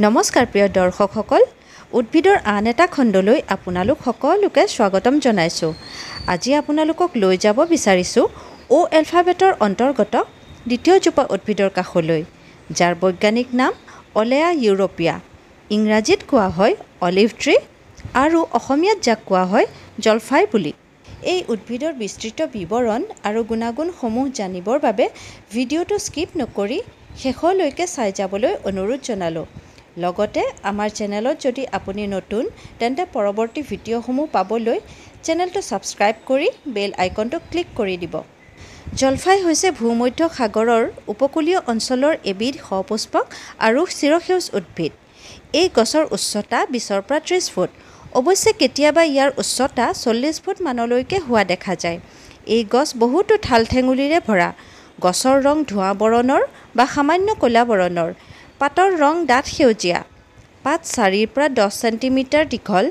নমস্কাৰ প্ৰিয় দৰ্শকসকল, উদ্ভিদৰ আন এটা খণ্ডলৈ আপোনালোক সকলোকে স্বাগতম জনাইছোঁ। আজি আপোনালোকক লৈ যাব বিচাৰিছোঁ অ' এলফাবেটৰ অন্তৰ্গত দ্বিতীয় জোপা উদ্ভিদৰ কাষলৈ, যাৰ বৈজ্ঞানিক নাম অলেয়া ইউৰোপিয়া। ইংৰাজীত কোৱা হয় অলিভ ট্ৰী আৰু অসমীয়াত যাক কোৱা হয় জলফাই বুলি। এই উদ্ভিদৰ বিস্তৃত বিৱৰণ আৰু গুণাগুণসমূহ জানিবৰ বাবে ভিডিঅ'টো স্কিপ নকৰি শেষলৈকে চাই যাবলৈ অনুৰোধ জনালোঁ। লগতে আমাৰ চেনেলত যদি আপুনি নতুন তেন্তে পৰৱৰ্তী ভিডিঅ'সমূহ পাবলৈ চেনেলটো ছাবস্ক্ৰাইব কৰি বেল আইকনটো ক্লিক কৰি দিব। জলফাই হৈছে ভূমধ্য সাগৰৰ উপকূলীয় অঞ্চলৰ এবিধ সপুষ্পক আৰু চিৰসেউজ উদ্ভিদ। এই গছৰ উচ্চতা 20ৰ পৰা 30 ফুট। অৱশ্যে কেতিয়াবা ইয়াৰ উচ্চতা 40 ফুট মানলৈকে হোৱা দেখা যায়। এই গছ বহুতো ঠাল ঠেঙুলিৰে ভৰা। গছৰ ৰং ধোঁৱা বৰণৰ বা সামান্য ক'লা বৰণৰ। পাতৰ ৰং ডাঠ সেউজীয়া। পাত 4ৰ পৰা 10 চেণ্টিমিটাৰ দীঘল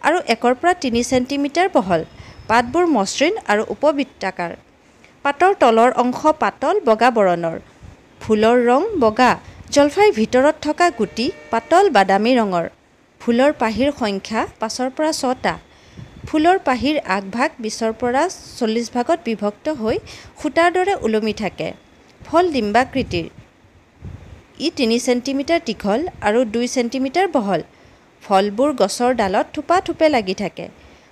আৰু 1ৰ পৰা 3 চেণ্টিমিটাৰ বহল। পাতবোৰ মসৃণ আৰু উপবৃত্তাকাৰ। পাতৰ তলৰ অংশ পাতল বগা বৰণৰ। ফুলৰ ৰং বগা। জলফাইৰ ভিতৰত থকা গুটি পাতল বাদামী ৰঙৰ। ফুলৰ পাহিৰ সংখ্যা 5ৰ পৰা 6টা। ফুলৰ পাহিৰ আগভাগ 20ৰ পৰা 40 ভাগত বিভক্ত হৈ সূতাৰ দৰে ওলমি থাকে। ফল ডিম্বাকৃতিৰ। ই 3 চেণ্টিমিটাৰ দীঘল আৰু 2 চেণ্টিমিটাৰ বহল। ফলবোৰ গছৰ ডালত থোপা থোপে লাগি থাকে।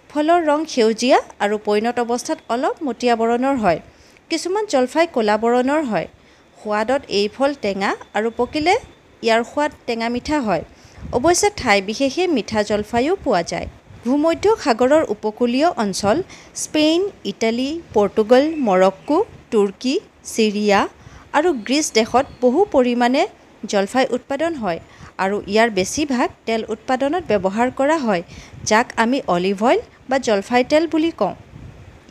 ফলৰ ৰং সেউজীয়া আৰু পৈণত অৱস্থাত অলপ মটীয়া বৰণৰ হয়। কিছুমান জলফাই ক'লা বৰণৰ হয়। সোৱাদত এই ফল টেঙা আৰু পকিলে ইয়াৰ সোৱাদ টেঙা মিঠা হয়। অৱশ্যে ঠাই বিশেষে মিঠা জলফাইও পোৱা যায়। ভূমধ্য সাগৰৰ উপকূলীয় অঞ্চল স্পেইন, ইটালী, পৰ্তুগাল, মৰক্কো, তুৰ্কী, চিৰিয়া আৰু গ্ৰীচ দেশত বহু পৰিমাণে জলফাই উৎপাদন হয় আৰু ইয়াৰ বেছিভাগ তেল উৎপাদনত ব্যৱহাৰ কৰা হয়, যাক আমি অলিভ অইল বা জলফাই তেল বুলি কওঁ।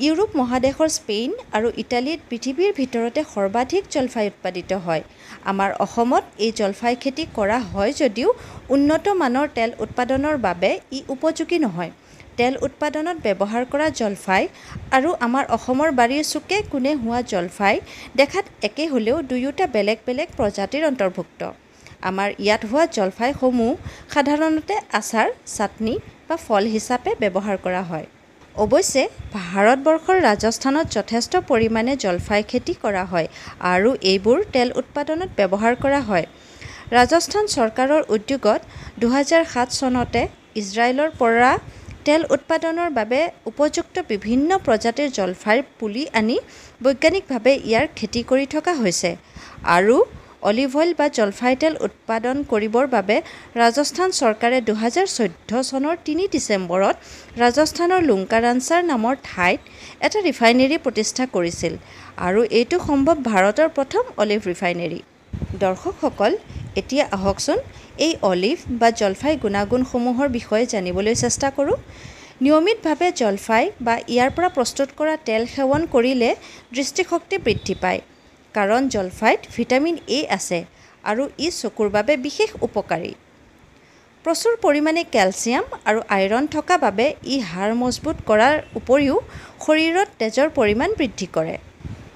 ইউৰোপ মহাদেশৰ স্পেইন আৰু ইটালীত পৃথিৱীৰ ভিতৰতে সৰ্বাধিক জলফাই উৎপাদিত হয়। আমাৰ অসমত এই জলফাই খেতি কৰা হয় যদিও উন্নত মানৰ তেল উৎপাদনৰ বাবে ই উপযোগী নহয়। তেল উৎপাদনত ব্যৱহাৰ কৰা জলফাই আৰু আমাৰ অসমৰ বাৰীৰ চুকে কোণে হোৱা জলফাই দেখাত একে হ'লেও দুয়োটা বেলেগ বেলেগ প্ৰজাতিৰ অন্তৰ্ভুক্ত। আমাৰ ইয়াত হোৱা জলফাইসমূহ সাধাৰণতে আচাৰ, চাটনি বা ফল হিচাপে ব্যৱহাৰ কৰা হয়। অৱশ্যে ভাৰতবৰ্ষৰ ৰাজস্থানত যথেষ্ট পৰিমাণে জলফাই খেতি কৰা হয় আৰু এইবোৰ তেল উৎপাদনত ব্যৱহাৰ কৰা হয়। ৰাজস্থান চৰকাৰৰ উদ্যোগত 2007 চনতে ইজৰাইলৰ পৰা তেল উৎপাদনৰ বাবে উপযুক্ত বিভিন্ন প্ৰজাতিৰ জলফাইৰ পুলি আনি বৈজ্ঞানিকভাৱে ইয়াৰ খেতি কৰি থকা হৈছে আৰু অলিভ অইল বা জলফাই তেল উৎপাদন কৰিবৰ বাবে ৰাজস্থান চৰকাৰে 2014 চনৰ 3 ডিচেম্বৰত ৰাজস্থানৰ লুংকাৰানচাৰ নামৰ ঠাইত এটা ৰিফাইনেৰী প্ৰতিষ্ঠা কৰিছিল আৰু এইটো সম্ভৱ ভাৰতৰ প্ৰথম অলিভ ৰিফাইনেৰী। দৰ্শকসকল, এতিয়া আহকচোন এই অলিভ বা জলফাই গুণাগুণসমূহৰ বিষয়ে জানিবলৈ চেষ্টা কৰোঁ। নিয়মিতভাৱে জলফাই বা ইয়াৰ পৰা প্ৰস্তুত কৰা তেল সেৱন কৰিলে দৃষ্টিশক্তি বৃদ্ধি পায়, কাৰণ জলফাইত ভিটামিন এ আছে আৰু ই চকুৰ বাবে বিশেষ উপকাৰী। প্ৰচুৰ পৰিমাণে কেলছিয়াম আৰু আইৰণ থকা বাবে ই হাড় মজবুত কৰাৰ উপৰিও শৰীৰত তেজৰ পৰিমাণ বৃদ্ধি কৰে।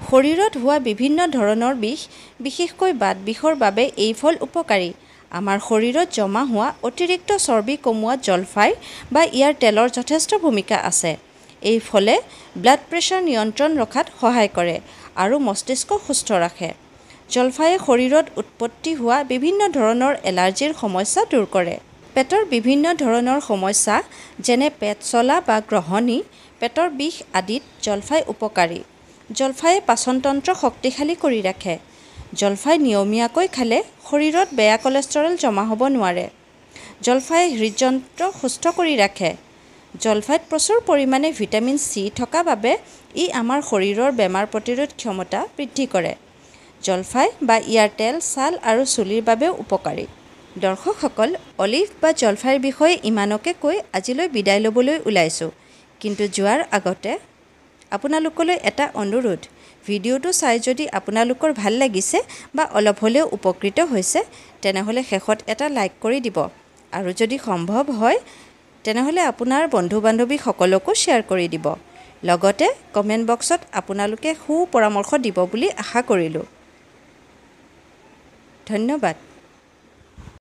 শৰীৰত হোৱা বিভিন্ন ধৰণৰ বিষ, বিশেষকৈ বাত বিষৰ বাবে এই ফল উপকাৰী। আমাৰ শৰীৰত জমা হোৱা অতিৰিক্ত চৰ্বি কমোৱাত জলফাই বা ইয়াৰ তেলৰ যথেষ্ট ভূমিকা আছে। এই ফলে ব্লাড প্ৰেছাৰ নিয়ন্ত্ৰণ ৰখাত সহায় কৰে আৰু মস্তিষ্ক সুস্থ ৰাখে। জলফাইয়ে শৰীৰত উৎপত্তি হোৱা বিভিন্ন ধৰণৰ এলাৰ্জিৰ সমস্যা দূৰ কৰে। পেটৰ বিভিন্ন ধৰণৰ সমস্যা যেনে পেট চলা বা গ্ৰহণী, পেটৰ বিষ আদিত জলফাই উপকাৰী। জলফাইয়ে পাচনতন্ত্ৰ শক্তিশালী কৰি ৰাখে। জলফাই নিয়মীয়াকৈ খালে শৰীৰত বেয়া কলেষ্ট্ৰল জমা হ'ব নোৱাৰে। জলফাইয়ে হৃদযন্ত্ৰ সুস্থ কৰি ৰাখে। জলফাইত প্ৰচুৰ পৰিমাণে ভিটামিন চি থকা বাবে ই আমাৰ শৰীৰৰ বেমাৰ প্ৰতিৰোধ ক্ষমতা বৃদ্ধি কৰে। জলফাই বা ইয়াৰ তেল ছাল আৰু চুলিৰ বাবেও উপকাৰী। দৰ্শকসকল, অলিভ বা জলফাইৰ বিষয়ে ইমানকে কৈ আজিলৈ বিদায় ল'বলৈ ওলাইছোঁ। কিন্তু যোৱাৰ আগতে আপোনালোকলৈ এটা অনুৰোধ, ভিডিঅ'টো চাই যদি আপোনালোকৰ ভাল লাগিছে বা অলপ হ'লেও উপকৃত হৈছে তেনেহ'লে শেষত এটা লাইক কৰি দিব আৰু যদি সম্ভৱ হয় তেনেহ'লে আপোনাৰ বন্ধু বান্ধৱীসকলকো শ্বেয়াৰ কৰি দিব। লগতে কমেণ্ট বক্সত আপোনালোকে সুপৰামৰ্শ দিব বুলি আশা কৰিলোঁ। ধন্যবাদ।